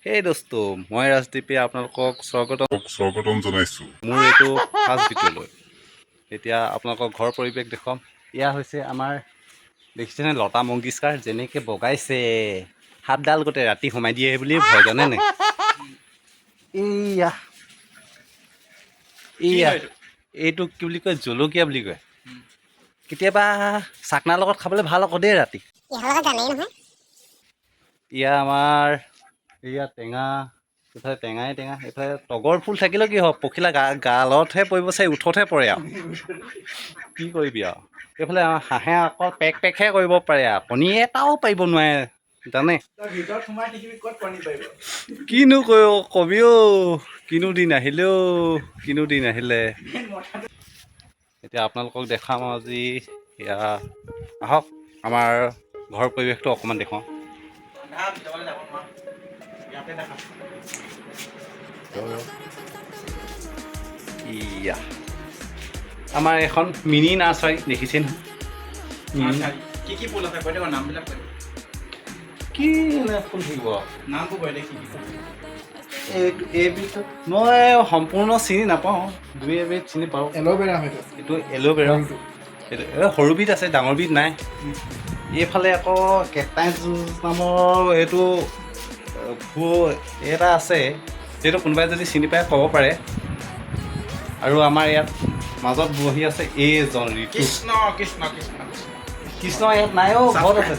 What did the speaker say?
সেই দোস্তো মই ৰাজদ্বীপে আপোনালোকক স্বাগতম জনাইছোঁ। মোৰ এইটো ফাৰ্ষ্ট ভিডিঅ'লৈ। এতিয়া আপোনালোকক ঘৰৰ পৰিৱেশ দেখুৱাম। এয়া হৈছে আমাৰ দেখিছেনে লতা মংগেশকাৰ যেনেকৈ বগাইছে সাপডাল গোটেই ৰাতি সোমাই দিয়ে বুলি ভয় জানে নাই। এইয়া এইয়া এইটো কি বুলি কয়, জলকীয়া বুলি কয়। কেতিয়াবা চাকনাৰ লগত খাবলৈ ভাল আকৌ দেই ৰাতি। এয়া আমাৰ এয়া টেঙা, এইফালে টেঙাই টেঙা, এইফালে তগৰ ফুল থাকিলেও কি হ'ব, পখিলা গালতহে পৰিব চাই, উঠতহে পৰে আৰু কি কৰিবি আৰু। এইফালে আমাৰ হাঁহে আকৌ পেক পেকহে কৰিব পাৰে আৰু কণী এটাও পাৰিব নোৱাৰে জানে। কিনো কবি অ', কিনো দিন আহিলে অ', কিনো দিন আহিলে। এতিয়া আপোনালোকক দেখাম আজি। এয়া আহক আমাৰ ঘৰৰ পৰিৱেশটো অকণমান দেখুৱাওঁ। ইয়া আমাৰ এখন মিনি নাৰ্চাৰী দেখিছে নহয়। কি ফুল আছে কৈ দিব, নামবিলাক কৈ দিব। কি ফুল থাকিব নামবোৰ কৈ দে কি ফুল। এইবিধ মই সম্পূৰ্ণ চিনি নাপাওঁ, দুই এবিধ চিনি পাওঁ। এল'ভেৰা হয়তো। এইটো এল'ভেৰা, এইটো সৰুবিধ আছে, ডাঙৰবিধ নাই। এইফালে আকৌ কেকটাছ নামৰ এইটো এটা আছে, যিহেতু কোনোবাই যদি চিনি পায় ক'ব পাৰে। আৰু আমাৰ ইয়াত মাজত বহি আছে এইজন ঋতু। কৃষ্ণ কৃষ্ণ কৃষ্ণ কৃষ্ণ ইয়াত নাই অ', ঘৰত আছে।